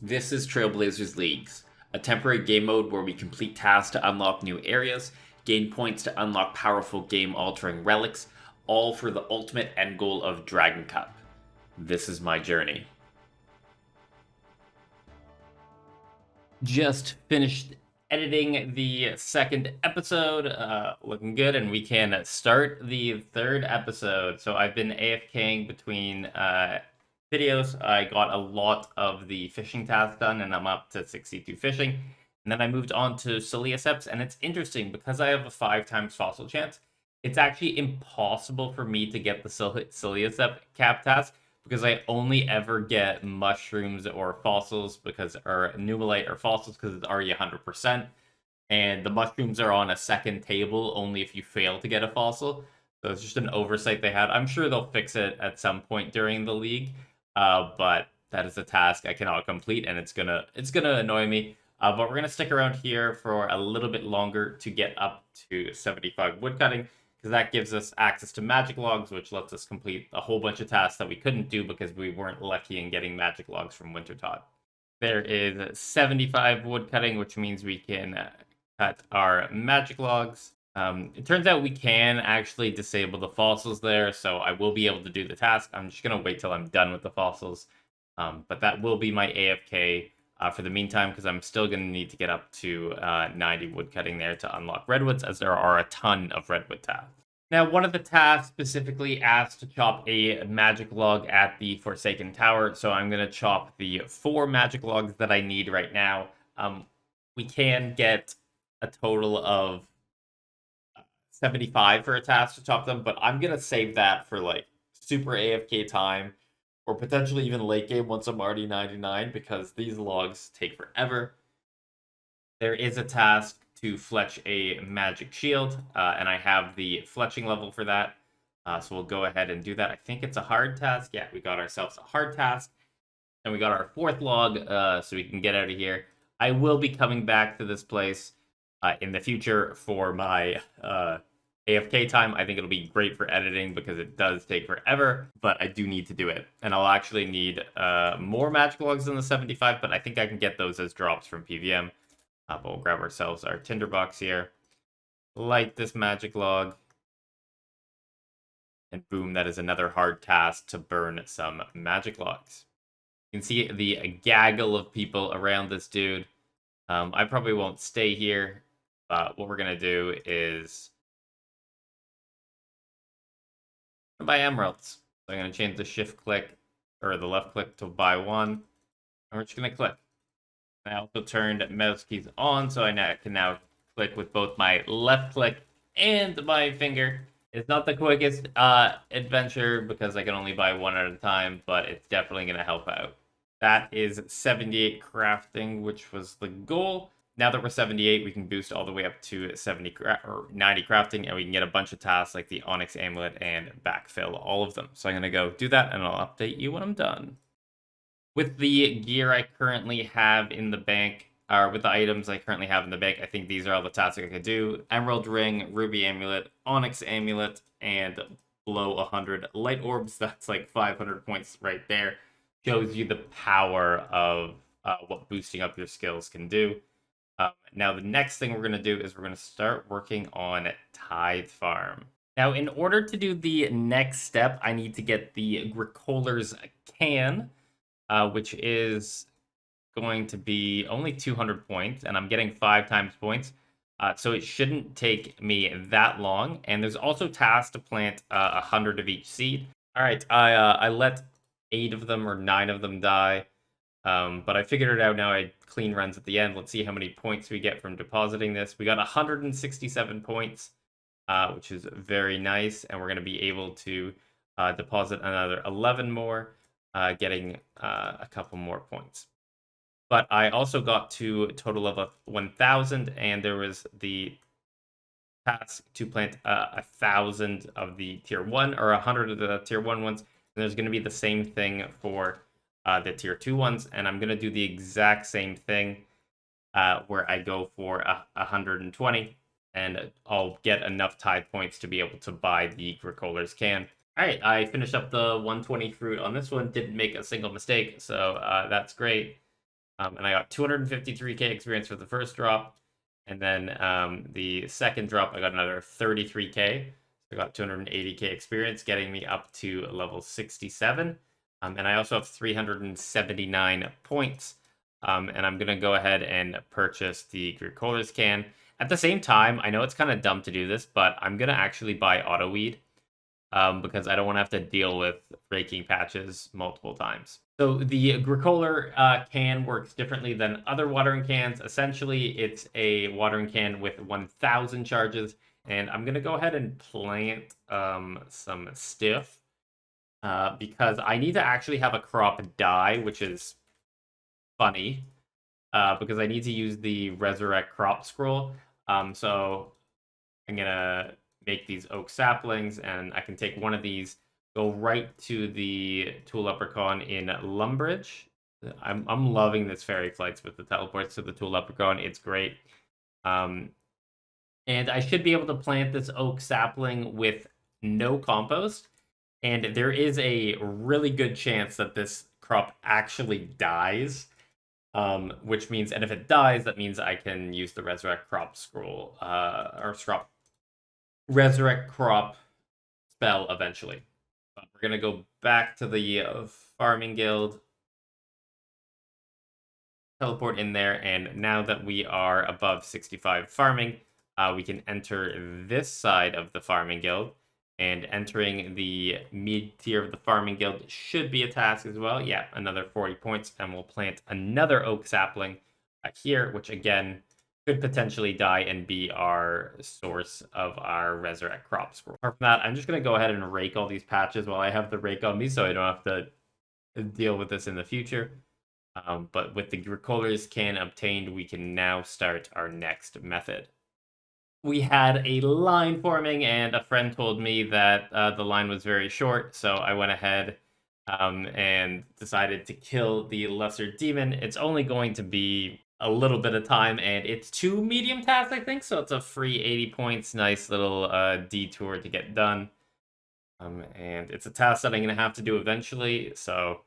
This is Trailblazers Leagues, a temporary game mode where we complete tasks to unlock new areas, gain points to unlock powerful game altering relics, all for the ultimate end goal of Dragon Cup. This is my journey. Just finished editing the second episode, looking good, and we can start the third episode. So I've been AFKing between videos. I got a lot of the fishing tasks done, and I'm up to 62 fishing. And then I moved on to Celioseps, and it's interesting because I have a 5 times fossil chance. It's actually impossible for me to get the Celioseps cap task because I only ever get mushrooms or fossils or numelite or fossils because it's already 100%. And the mushrooms are on a second table only if you fail to get a fossil. So it's just an oversight they had. I'm sure they'll fix it at some point during the league. But that is a task I cannot complete, and it's gonna annoy me. But we're gonna stick around here for a little bit longer to get up to 75 woodcutting, because that gives us access to magic logs, which lets us complete a whole bunch of tasks that we couldn't do because we weren't lucky in getting magic logs from Wintertot. There is 75 woodcutting, which means we can cut our magic logs. It turns out we can actually disable the fossils there, so I will be able to do the task. I'm just going to wait till I'm done with the fossils. But that will be my AFK for the meantime, because I'm still going to need to get up to 90 woodcutting there to unlock redwoods, as there are a ton of redwood tasks. Now, one of the tasks specifically asks to chop a magic log at the Forsaken Tower, so I'm going to chop the 4 magic logs that I need right now. We can get a total of 75 for a task to chop them, but I'm going to save that for like super AFK time or potentially even late game once I'm already 99, because these logs take forever. There is a task to fletch a magic shield, and I have the fletching level for that. So we'll go ahead and do that. I think it's a hard task. Yeah, we got ourselves a hard task. And we got our 4th log, so we can get out of here. I will be coming back to this place in the future for my AFK time. I think it'll be great for editing because it does take forever, but I do need to do it. And I'll actually need more magic logs than the 75, but I think I can get those as drops from PVM. But we'll grab ourselves our tinderbox here, light this magic log, and boom, that is another hard task to burn some magic logs. You can see the gaggle of people around this dude. I probably won't stay here, but what we're going to do is buy emeralds. So I'm going to change the shift click, or the left click, to buy 1. And we're just going to click. I also turned mouse keys on, so I can now click with both my left click and my finger. It's not the quickest adventure because I can only buy 1 at a time, but it's definitely going to help out. That is 78 crafting, which was the goal. Now that we're 78, we can boost all the way up to 90 crafting, and we can get a bunch of tasks like the Onyx Amulet and backfill all of them. So I'm going to go do that, and I'll update you when I'm done. With the gear I currently have in the bank, or with the items I currently have in the bank, I think these are all the tasks I could do. Emerald Ring, Ruby Amulet, Onyx Amulet, and below 100 Light Orbs. That's like 500 points right there. Shows you the power of what boosting up your skills can do. Now, the next thing we're going to do is we're going to start working on Tithe Farm. Now, in order to do the next step, I need to get the Gricoler's Can, which is going to be only 200 points, and I'm getting 5 times points. So it shouldn't take me that long. And there's also tasks to plant 100 of each seed. All right, I let 8 of them or 9 of them die. But I figured it out now. I clean runs at the end. Let's see how many points we get from depositing this. We got 167 points, which is very nice. And we're going to be able to deposit another 11 more, getting a couple more points. But I also got to a total of 1,000, and there was the task to plant 1,000 of the tier 1 or 100 of the tier 1 ones. And there's going to be the same thing for the tier 2 ones, and I'm going to do the exact same thing where I go for 120, and I'll get enough tithe points to be able to buy the Gricoler's Can. All right, I finished up the 120 fruit on this one, didn't make a single mistake, so that's great. And I got 253k experience for the first drop. And then the second drop, I got another 33k. So I got 280k experience, getting me up to level 67. And I also have 379 points. And I'm going to go ahead and purchase the Agricolas can. At the same time, I know it's kind of dumb to do this, but I'm going to actually buy Auto Weed because I don't want to have to deal with raking patches multiple times. So the Agricola can works differently than other watering cans. Essentially, it's a watering can with 1,000 charges, and I'm going to go ahead and plant some stiff because I need to actually have a crop die, which is funny because I need to use the Resurrect Crop Scroll. So I'm gonna make these oak saplings, and I can take one of these, go right to the Tool Leprechaun in Lumbridge. I'm loving this fairy flights with the teleports to the Tool Leprechaun. It's great. And I should be able to plant this oak sapling with no compost. And there is a really good chance that this crop actually dies. Which means, and if it dies, that means I can use the Resurrect Crop Scroll, or Resurrect Crop spell eventually. But we're gonna go back to the farming guild, teleport in there, and now that we are above 65 farming, we can enter this side of the farming guild. And entering the mid tier of the farming guild should be a task as well. Yeah, another 40 points, and we'll plant another oak sapling here, which again could potentially die and be our source of our Resurrect Crop Scroll. Apart from that, I'm just going to go ahead and rake all these patches while I have the rake on me so I don't have to deal with this in the future. But with the Agricolas can obtained, we can now start our next method. We had a line forming, and a friend told me that the line was very short, so I went ahead and decided to kill the lesser demon. It's only going to be a little bit of time, and it's 2 medium tasks, I think, so it's a free 80 points. Nice little detour to get done. And it's a task that I'm going to have to do eventually, so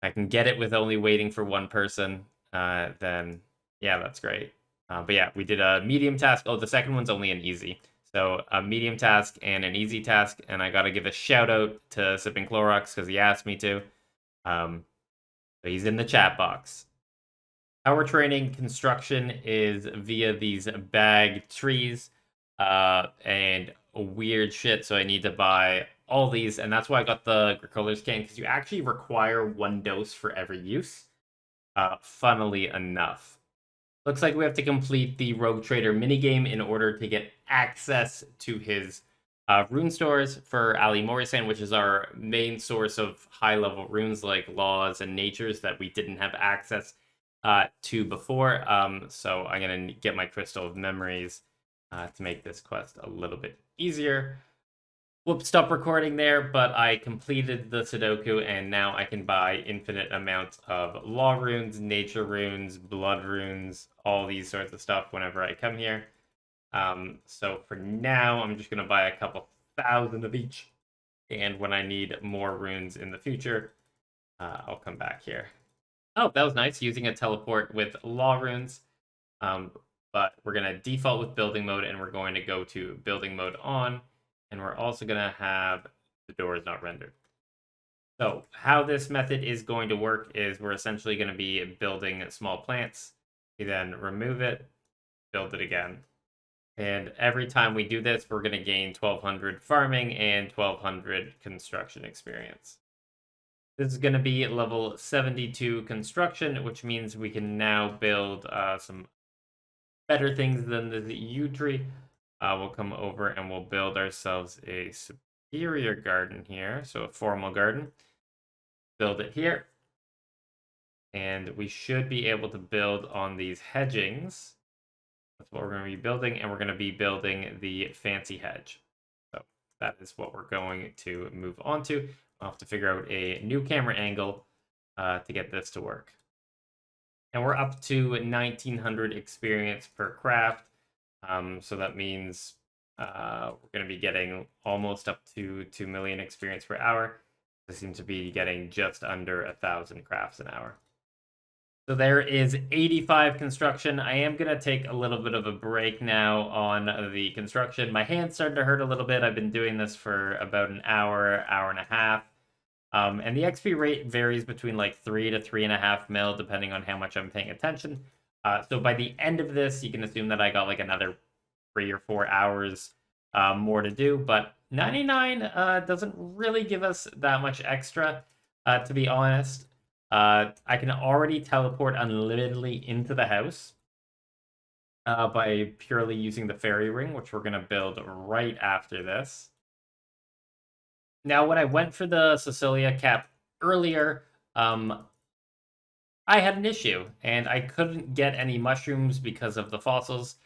if I can get it with only waiting for one person, then yeah, that's great. But yeah, we did a medium task. Oh, the second one's only an easy. So a medium task and an easy task, and I gotta give a shout out to Sipping Clorox because he asked me to. So he's in the chat box. Our training construction is via these bag trees and weird shit, so I need to buy all these, and that's why I got the Agricolas can, because you actually require 1 dose for every use, funnily enough. Looks like we have to complete the Rogue Trader minigame in order to get access to his rune stores for Ali Morisan, which is our main source of high-level runes like Laws and Natures that we didn't have access to before. So I'm going to get my Crystal of Memories to make this quest a little bit easier. Whoops, stop recording there, but I completed the Sudoku, and now I can buy infinite amounts of Law runes, Nature runes, Blood runes, all these sorts of stuff whenever I come here. So for now, I'm just going to buy a couple thousand of each, and when I need more runes in the future, I'll come back here. Oh, that was nice, using a teleport with Law runes. But we're going to default with building mode, and we're going to go to building mode on. And we're also going to have the door is not rendered. So how this method is going to work is we're essentially going to be building small plants. We then remove it, build it again. And every time we do this, we're going to gain 1,200 farming and 1,200 construction experience. This is going to be level 72 construction, which means we can now build some better things than the yew tree. We'll come over and we'll build ourselves a superior garden here. So a formal garden. Build it here. And we should be able to build on these hedgings. That's what we're going to be building. And we're going to be building the fancy hedge. So that is what we're going to move on to. I'll have to figure out a new camera angle to get this to work. And we're up to 1,900 experience per craft. So that means we're going to be getting almost up to 2 million experience per hour. I seem to be getting just under 1,000 crafts an hour. So there is 85 construction. I am going to take a little bit of a break now on the construction. My hands started to hurt a little bit. I've been doing this for about an hour, hour and a half. And the XP rate varies between like 3 to 3.5 mil, depending on how much I'm paying attention. So by the end of this, you can assume that I got like another 3 or 4 hours more to do. But 99 doesn't really give us that much extra, to be honest. I can already teleport unlimitedly into the house by purely using the fairy ring, which we're going to build right after this. Now, when I went for the Cecilia cap earlier, I had an issue, and I couldn't get any mushrooms because of the fossils.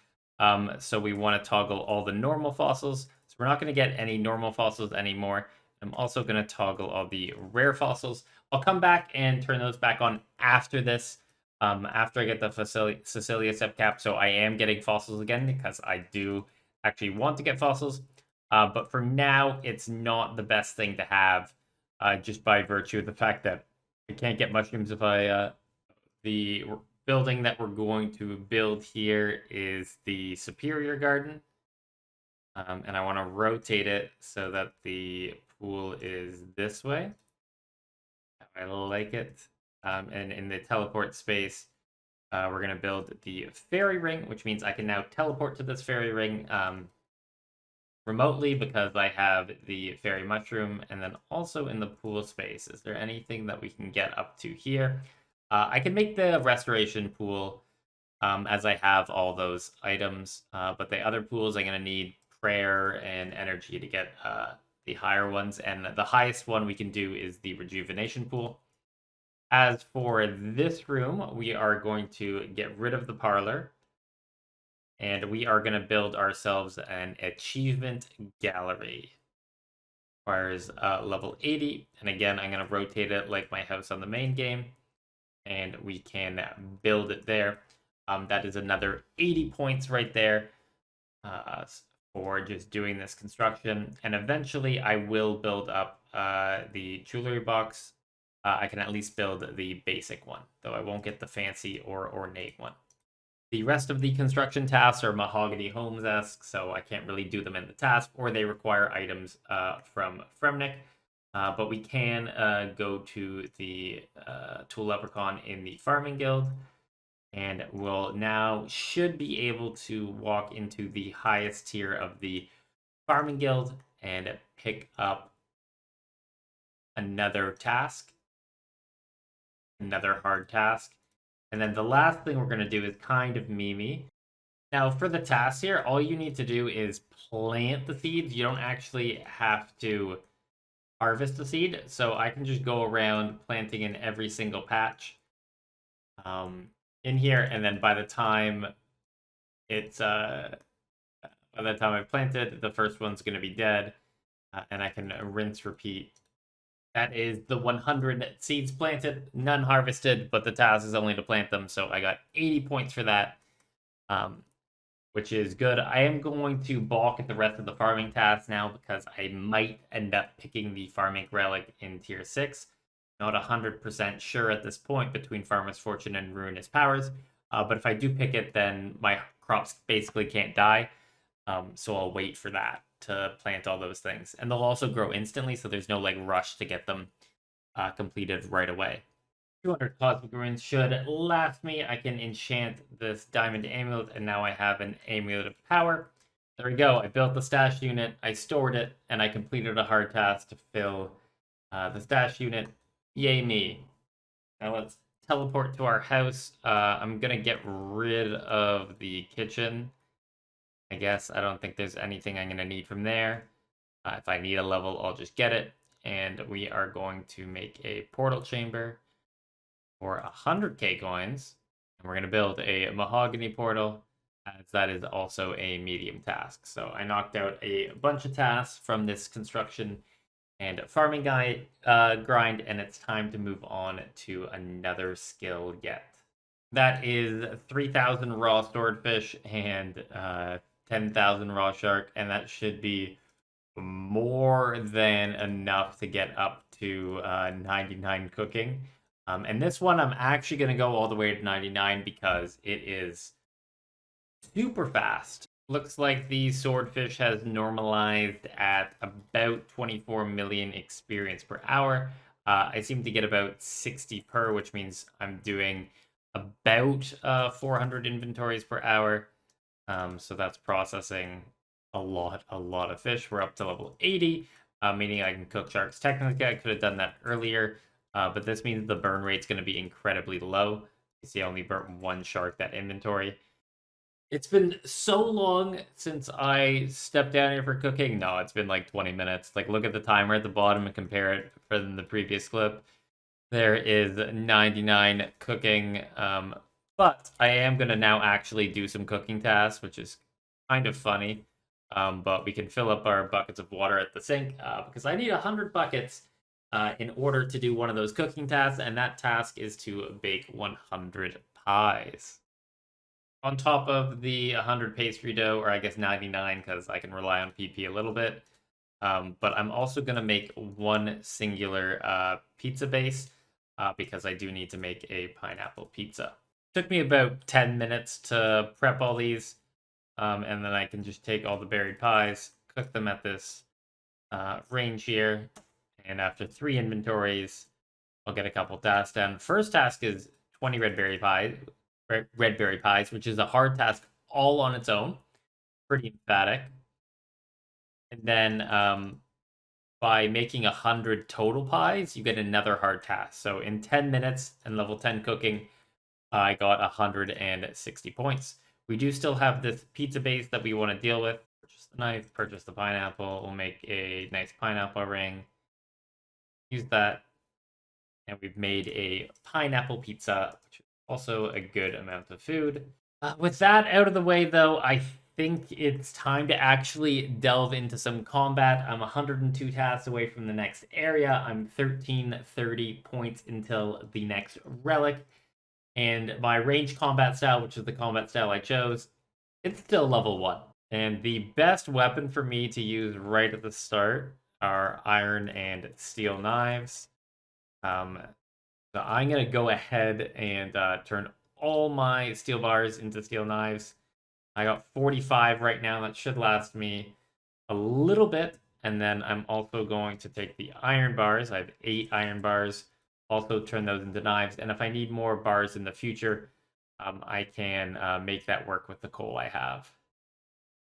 So we want to toggle all the normal fossils. So we're not going to get any normal fossils anymore. I'm also going to toggle all the rare fossils. I'll come back and turn those back on after this, after I get the Cecilia step cap. So I am getting fossils again because I do actually want to get fossils. But for now, it's not the best thing to have, just by virtue of the fact that I can't get mushrooms if I... The building that we're going to build here is the Superior Garden. And I want to rotate it so that the pool is this way. I like it. And in the teleport space, we're going to build the fairy ring, which means I can now teleport to this fairy ring remotely because I have the fairy mushroom. And then also in the pool space, is there anything that we can get up to here? I can make the restoration pool as I have all those items, but the other pools I'm going to need prayer and energy to get the higher ones, and the highest one we can do is the rejuvenation pool. As for this room, we are going to get rid of the parlor, and we are going to build ourselves an achievement gallery. Requires level 80, and again, I'm going to rotate it like my house on the main game, and we can build it there. That is another 80 points right there for just doing this construction. And eventually I will build up the jewelry box. I can at least build the basic one, though I won't get the fancy or ornate one. The rest of the construction tasks are Mahogany Homes-esque, so I can't really do them in the task, or they require items from Fremnik. But we can go to the Tool Leprechaun in the Farming Guild, and we'll now should be able to walk into the highest tier of the Farming Guild and pick up another task, another hard task. And then the last thing we're going to do is kind of memey. Now, for the tasks here, all you need to do is plant the seeds. You don't actually have to harvest the seed, so I can just go around planting in every single patch in here, and then by the time it's by the time I've planted, the first one's going to be dead, and I can rinse repeat. That is the 100 seeds planted, none harvested, but the task is only to plant them, so I got 80 points for that, which is good. I am going to balk at the rest of the farming tasks now because I might end up picking the Farming Relic in Tier 6. Not 100% sure at this point between Farmer's Fortune and Ruinous Powers, but if I do pick it, then my crops basically can't die, so I'll wait for that to plant all those things. And they'll also grow instantly, so there's no like rush to get them completed right away. 200 Cosmic Runes should last me. I can enchant this Diamond Amulet, and now I have an Amulet of Power. There we go. I built the stash unit, I stored it, and I completed a hard task to fill the stash unit. Yay me. Now let's teleport to our house. I'm going to get rid of the kitchen. I guess I don't think there's anything I'm going to need from there. If I need a level, I'll just get it. And we are going to make a portal chamber for 100k coins. And we're going to build a mahogany portal, as that is also a medium task. So I knocked out a bunch of tasks from this construction and farming grind, and it's time to move on to another skill yet. That is 3,000 raw swordfish and 10,000 raw shark, and that should be more than enough to get up to 99 cooking. And this one, I'm actually going to go all the way to 99 because it is super fast. Looks like the swordfish has normalized at about 24 million experience per hour. I seem to get about 60 per, which means I'm doing about 400 inventories per hour. So that's processing a lot of fish. We're up to level 80, meaning I can cook sharks. Technically, I could have done that earlier, but this means the burn rate's going to be incredibly low. You see, I only burnt one shark that inventory. It's been so long since I stepped down here for cooking. No, it's been like 20 minutes. Like, look at the timer at the bottom and compare it from the previous clip. There is 99 cooking. But I am going to now actually do some cooking tasks, which is kind of funny. But we can fill up our buckets of water at the sink because I need 100 buckets in order to do one of those cooking tasks. And that task is to bake 100 pies on top of the 100 pastry dough, or I guess 99 because I can rely on PP a little bit. But I'm also going to make one singular pizza base because I do need to make a pineapple pizza. Took me about 10 minutes to prep all these, and then I can just take all the berry pies, cook them at this range here, and after 3 inventories, I'll get a couple tasks done. First task is 20 red berry pies, which is a hard task all on its own. Pretty emphatic. And then by making 100 total pies, you get another hard task. So in 10 minutes and level 10 cooking, I got 160 points. We do still have this pizza base that we want to deal with. Purchase the knife, purchase the pineapple. We'll make a nice pineapple ring. Use that. And we've made a pineapple pizza, which is also a good amount of food. With that out of the way, though, I think it's time to actually delve into some combat. I'm 102 tasks away from the next area. I'm 1330 points until the next relic. And my ranged combat style, which is the combat style I chose, it's still level 1. And the best weapon for me to use right at the start are iron and steel knives. So I'm going to go ahead and turn all my steel bars into steel knives. I got 45 right now. That should last me a little bit. And then I'm also going to take the iron bars. I have 8 iron bars. Also turn those into knives. And if I need more bars in the future, I can make that work with the coal I have.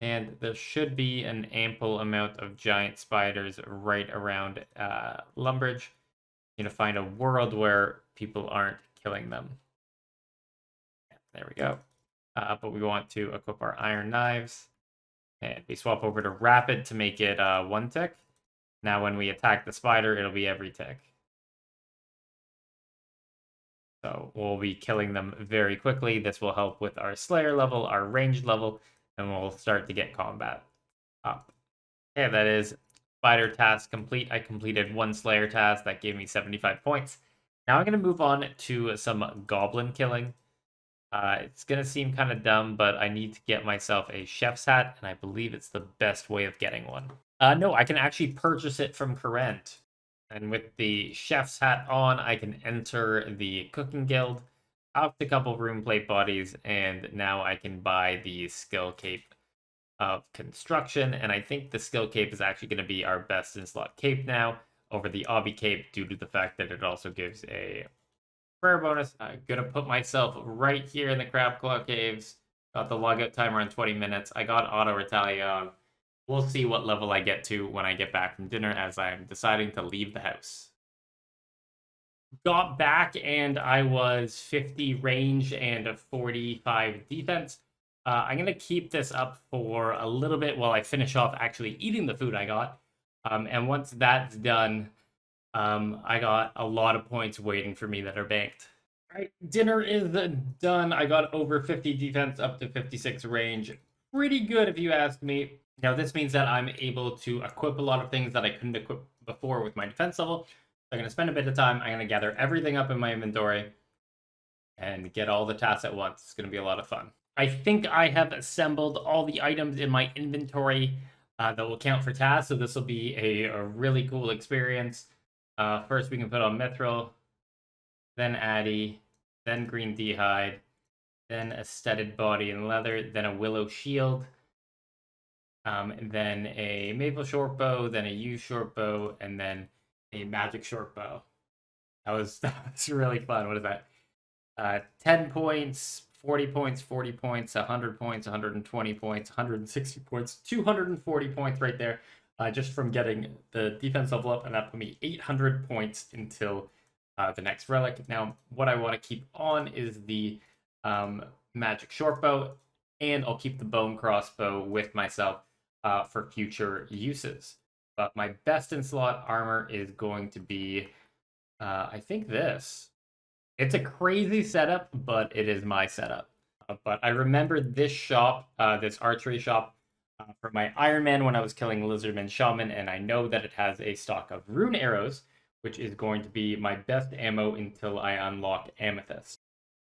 And there should be an ample amount of giant spiders right around Lumbridge. You know, find a world where people aren't killing them. There we go. But we want to equip our iron knives. And we swap over to rapid to make it 1 tick. Now when we attack the spider, it'll be every tick. So we'll be killing them very quickly. This will help with our Slayer level, our ranged level, and we'll start to get combat up. Okay, that is spider task complete. I completed 1 Slayer task. That gave me 75 points. Now I'm going to move on to some goblin killing. It's going to seem kind of dumb, but I need to get myself a chef's hat, and I believe it's the best way of getting one. No, I can actually purchase it from Current. And with the chef's hat on, I can enter the cooking guild, up a couple room plate bodies, and now I can buy the skill cape of construction. And I think the skill cape is actually going to be our best in slot cape now over the obby cape due to the fact that it also gives a prayer bonus. I'm going to put myself right here in the crab claw caves. Got the logout timer on 20 minutes. I got auto retalion. We'll see what level I get to when I get back from dinner as I'm deciding to leave the house. Got back and I was 50 range and a 45 defense. I'm going to keep this up for a little bit while I finish off actually eating the food I got. And once that's done, I got a lot of points waiting for me that are banked. All right, dinner is done. I got over 50 defense, up to 56 range. Pretty good if you ask me. Now, this means that I'm able to equip a lot of things that I couldn't equip before with my defense level. So I'm going to spend a bit of time. I'm going to gather everything up in my inventory and get all the tasks at once. It's going to be a lot of fun. I think I have assembled all the items in my inventory that will count for tasks. So this will be a really cool experience. First, we can put on Mithril. then Addy, then green d'hide, then a studded body and leather, then a willow shield, then a maple short bow, then a yew short bow, and then a magic short bow. That was really fun. What is that? 10 points, 40 points, 40 points, 100 points, 120 points, 160 points, 240 points right there, just from getting the defense level up, and that put me 800 points until the next relic. Now, what I want to keep on is the magic short bow, and I'll keep the bone crossbow with myself for future uses. But my best in slot armor is going to be, I think this. It's a crazy setup, but it is my setup. But I remember this shop, this archery shop, for my Iron Man when I was killing Lizardman Shaman, and I know that it has a stock of rune arrows, which is going to be my best ammo until I unlock Amethyst.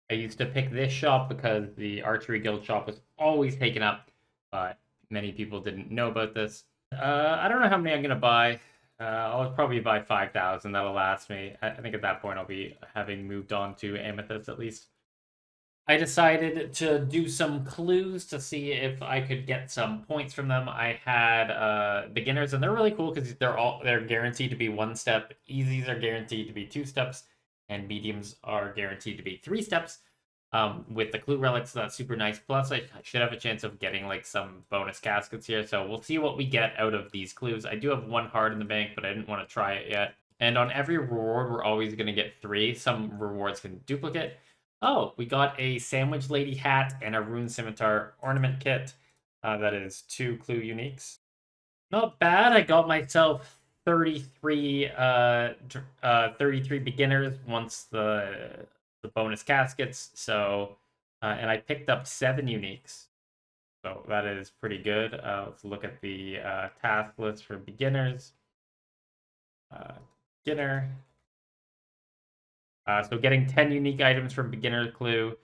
I used to pick this shop because the Archery Guild shop was always taken up, but many people didn't know about this. I don't know how many I'm going to buy. I'll probably buy 5,000. That'll last me. I think at that point I'll be having moved on to Amethyst at least. I decided to do some clues to see if I could get some points from them. I had beginners, and they're really cool because they're guaranteed to be 1 step. Easies are guaranteed to be 2 steps, and mediums are guaranteed to be 3 steps. With the clue relics, so that's super nice. Plus, I should have a chance of getting like some bonus caskets here, so we'll see what we get out of these clues. I do have 1 heart in the bank, but I didn't want to try it yet. And on every reward, we're always going to get 3. Some rewards can duplicate. Oh, we got a Sandwich Lady hat and a Rune Scimitar ornament kit. That is 2 clue uniques. Not bad. I got myself 33 33 beginners once the bonus caskets. So and I picked up 7 uniques. So that is pretty good. Let's look at the task list for beginners. Beginner. So getting 10 unique items from beginner clue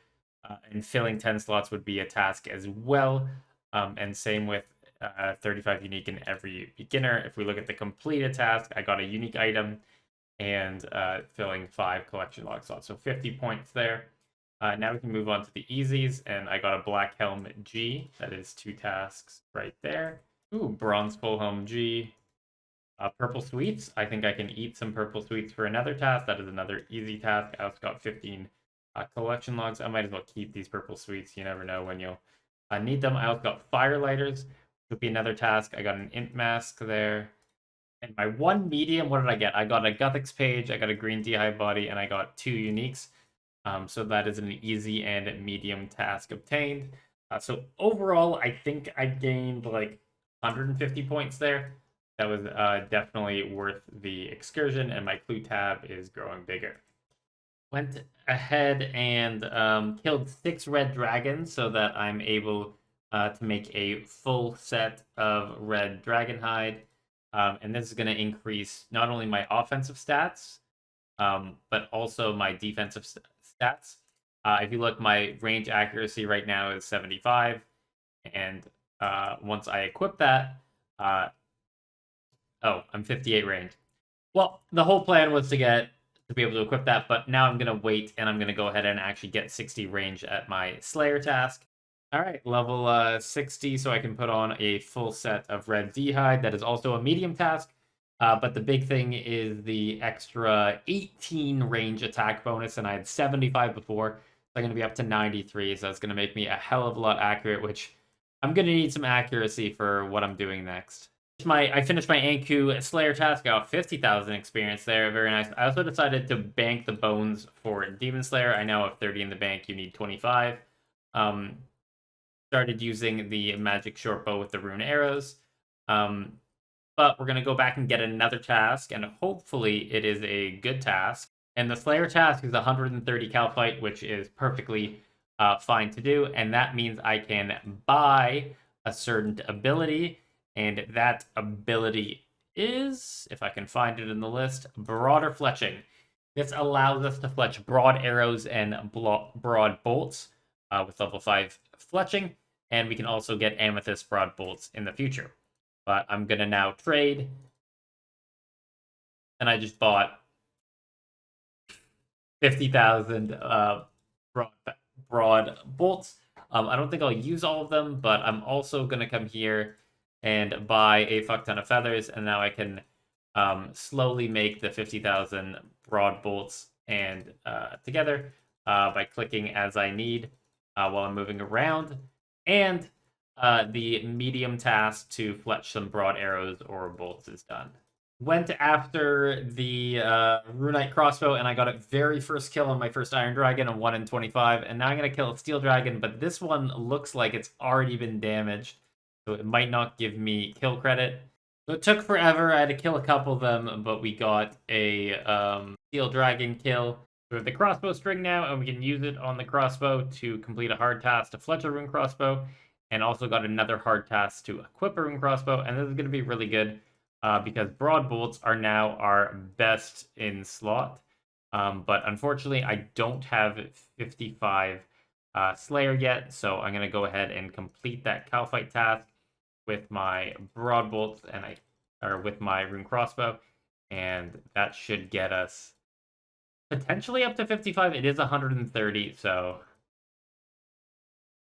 and filling 10 slots would be a task as well. And same with 35 unique in every beginner. If we look at the completed task, I got a unique item and filling 5 collection log slots. So 50 points there. Now we can move on to the easies, and I got a Black Helm G. That is 2 tasks right there. Ooh, Bronze Full Helm G. Purple Sweets. I think I can eat some Purple Sweets for another task. That is another easy task. I also got 15 collection logs. I might as well keep these Purple Sweets. You never know when you'll need them. I also got Firelighters, which would be another task. I got an Imp Mask there. And my 1 medium, what did I get? I got a Guthix Page, I got a Green d'hide body, and I got 2 uniques. So that is an easy and medium task obtained. So overall, I think I gained like 150 points there. That was definitely worth the excursion, and my clue tab is growing bigger. Went ahead and killed 6 red dragons so that I'm able to make a full set of red dragon hide. And this is going to increase not only my offensive stats, but also my defensive stats. If you look, my range accuracy right now is 75. And once I equip that, I'm 58 range. Well, the whole plan was to be able to equip that, but now I'm going to wait, and I'm going to go ahead and actually get 60 range at my Slayer task. All right, level 60, so I can put on a full set of red d'hide. That is also a medium task, but the big thing is the extra 18 range attack bonus, and I had 75 before, so I'm going to be up to 93, so it's going to make me a hell of a lot accurate, which I'm going to need some accuracy for what I'm doing next. I finished my Anku Slayer task. I got 50,000 experience there. Very nice. I also decided to bank the bones for Demon Slayer. I now have 30 in the bank. You need 25. Started using the magic short bow with the rune arrows. But we're going to go back and get another task, and hopefully it is a good task. And the Slayer task is 130 cal fight, which is perfectly fine to do. And that means I can buy a certain ability. And that ability is, if I can find it in the list, Broader Fletching. This allows us to fletch broad arrows and broad bolts with level 5 fletching, and we can also get Amethyst broad bolts in the future. But I'm going to now trade, and I just bought 50,000 broad bolts. I don't think I'll use all of them, but I'm also gonna come here and buy a fuck ton of feathers, and now I can slowly make the 50,000 broad bolts and together by clicking as I need while I'm moving around, and the medium task to fletch some broad arrows or bolts is done. Went after the Runite crossbow, and I got it very first kill on my first Iron Dragon, a 1 in 25, and now I'm going to kill a Steel Dragon, but this one looks like it's already been damaged, so it might not give me kill credit. So it took forever. I had to kill a couple of them, but we got a Steel Dragon kill. We have the crossbow string now, and we can use it on the crossbow to complete a hard task to fletch a rune crossbow, and also got another hard task to equip a rune crossbow, and this is going to be really good. Because broad bolts are now our best in slot. But unfortunately, I don't have 55 Slayer yet, so I'm going to go ahead and complete that cow fight task with my broad bolts or with my rune crossbow, and that should get us potentially up to 55. It is 130, so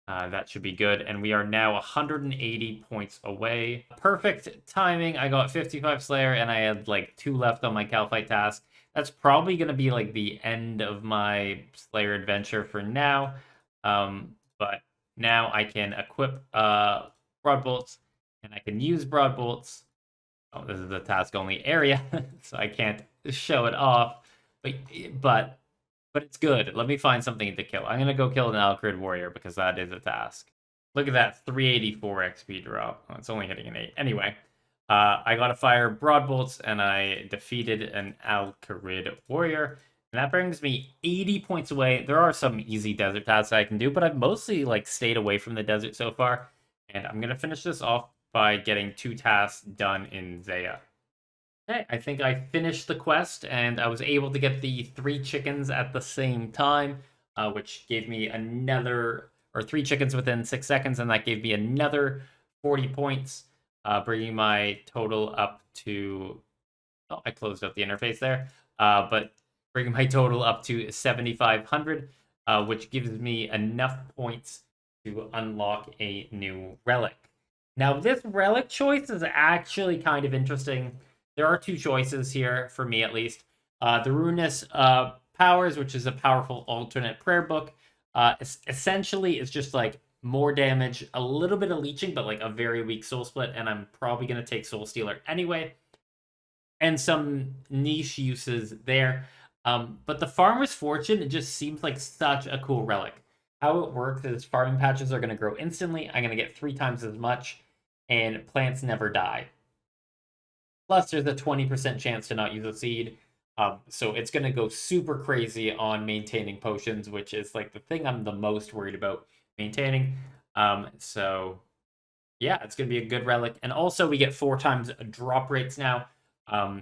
that should be good, and we are now 180 points away. Perfect timing. I got 55 Slayer, and I had like 2 left on my Calphite task. That's probably going to be like the end of my Slayer adventure for now. But now I can equip Broad Bolts, and I can use Broad Bolts. Oh, this is a task-only area, so I can't show it off. But it's good. Let me find something to kill. I'm going to go kill an Alcrid Warrior because that is a task. Look at that 384 XP drop. Oh, it's only hitting an 8. Anyway, I got to fire Broad Bolts, and I defeated an Alcrid Warrior. And that brings me 80 points away. There are some easy desert tasks I can do, but I've mostly like stayed away from the desert so far. And I'm going to finish this off by getting 2 tasks done in Zaya. Okay, I think I finished the quest, and I was able to get the 3 chickens at the same time, which gave me another, or 3 chickens within 6 seconds, and that gave me another 40 points, bringing my total up to, oh, I closed out the interface there, but bringing my total up to 7,500, which gives me enough points to unlock a new relic. Now, this relic choice is actually kind of interesting. There are 2 choices here, for me at least. The Ruinous Powers, which is a powerful alternate prayer book, essentially is just like more damage, a little bit of leeching, but like a very weak soul split, and I'm probably going to take Soul Stealer anyway. And some niche uses there. But the Farmer's Fortune, it just seems like such a cool relic. How it works is farming patches are going to grow instantly. I'm going to get 3 times as much, and plants never die. Plus, there's a 20% chance to not use a seed. So it's going to go super crazy on maintaining potions, which is like the thing I'm the most worried about maintaining. So yeah, it's going to be a good relic. And also we get 4 times drop rates now. I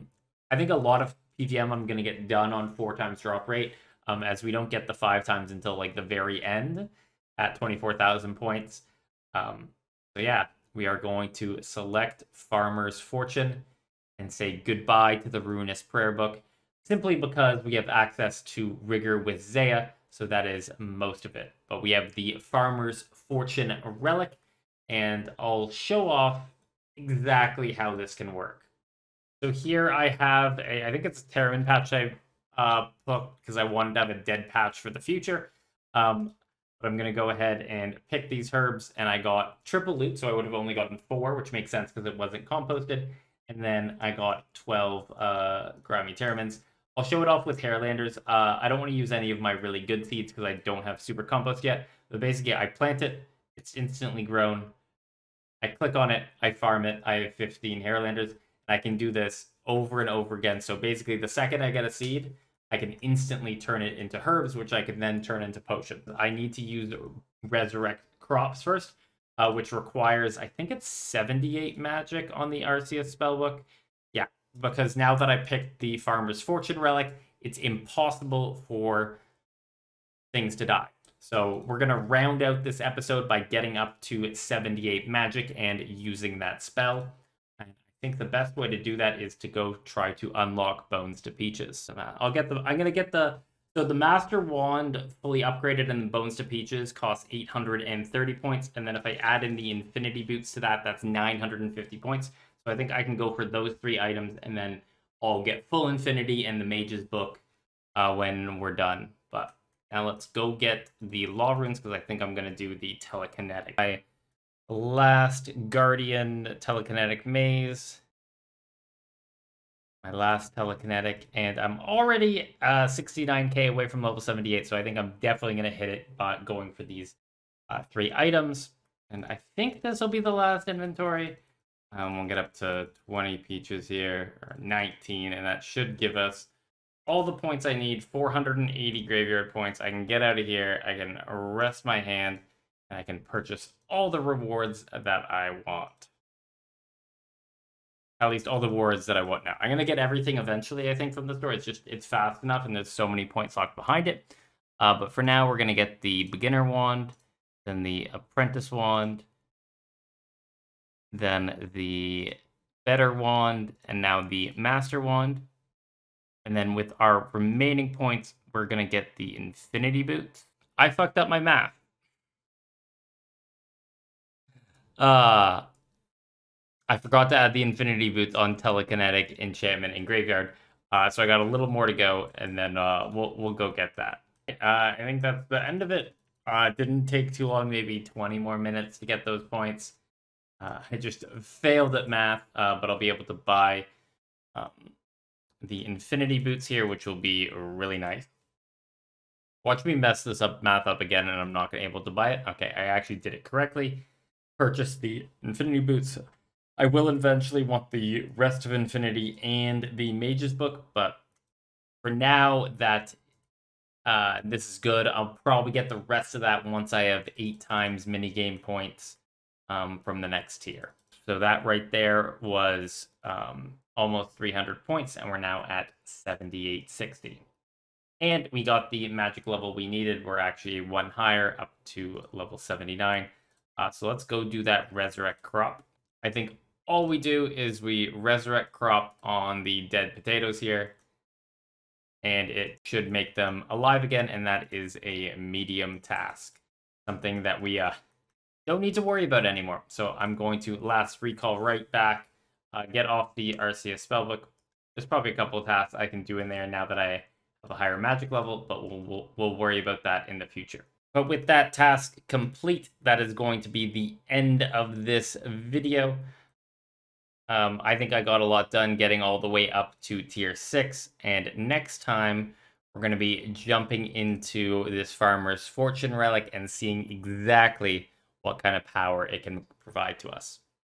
think a lot of PVM I'm going to get done on 4 times drop rate, as we don't get the 5 times until like the very end at 24,000 points. So yeah, we are going to select Farmer's Fortune and say goodbye to the Ruinous Prayer Book, simply because we have access to Rigor with Zaya, so that is most of it. But we have the Farmer's Fortune Relic, and I'll show off exactly how this can work. So here I have I think it's a Terran patch I put because I wanted to have a dead patch for the future. But I'm going to go ahead and pick these herbs, and I got triple loot, so I would have only gotten 4, which makes sense because it wasn't composted. And then I got 12 Grimy Terramins. I'll show it off with Hairlanders. I don't want to use any of my really good seeds because I don't have super compost yet. But basically, I plant it. It's instantly grown. I click on it. I farm it. I have 15 Hairlanders. And I can do this over and over again. So basically, the second I get a seed, I can instantly turn it into herbs, which I can then turn into potions. I need to use Resurrect Crops first, which requires, I think it's 78 magic on the Arceus spellbook. Yeah, because now that I picked the Farmer's Fortune Relic, it's impossible for things to die. So we're going to round out this episode by getting up to 78 magic and using that spell. And I think the best way to do that is to go try to unlock Bones to Peaches. I'm going to get the So the Master Wand, fully upgraded and Bones to Peaches, costs 830 points. And then if I add in the Infinity Boots to that, that's 950 points. So I think I can go for those 3 items, and then I'll get full Infinity and the Mage's Book when we're done. But now let's go get the Law Runes, because I think I'm going to do the Telekinetic. My last Guardian Telekinetic Maze. My last telekinetic, and I'm already 69k away from level 78, so I think I'm definitely going to hit it by going for these 3 items. And I think this will be the last inventory. We'll get up to 20 peaches here, or 19, and that should give us all the points I need, 480 graveyard points. I can get out of here, I can rest my hand, and I can purchase all the rewards that I want. At least all the rewards that I want now. I'm going to get everything eventually, I think, from the store. It's fast enough, and there's so many points locked behind it. But for now, we're going to get the Beginner Wand, then the Apprentice Wand, then the Better Wand, and now the Master Wand. And then with our remaining points, we're going to get the Infinity Boots. I fucked up my math. I forgot to add the Infinity Boots on Telekinetic, Enchantment, and Graveyard. So I got a little more to go, and then we'll go get that. I think that's the end of it. Didn't take too long, maybe 20 more minutes to get those points. I just failed at math, but I'll be able to buy the Infinity Boots here, which will be really nice. Watch me mess this math up again, and I'm not going to be able to buy it. Okay, I actually did it correctly. Purchase the Infinity Boots. I will eventually want the rest of Infinity and the Mage's Book, but for now that this is good, I'll probably get the rest of that once I have 8 times minigame points from the next tier. So that right there was almost 300 points, and we're now at 7860. And we got the magic level we needed. We're actually 1 higher, up to level 79. So let's go do that Resurrect Crop. I think all we do is we Resurrect Crop on the dead potatoes here, and it should make them alive again, and that is a medium task. Something that we don't need to worry about anymore. So I'm going to last recall right back, get off the RCS spellbook. There's probably a couple of tasks I can do in there now that I have a higher magic level, but we'll worry about that in the future. But with that task complete, that is going to be the end of this video. I think I got a lot done getting all the way up to tier 6, and next time we're going to be jumping into this Farmer's Fortune Relic and seeing exactly what kind of power it can provide to us.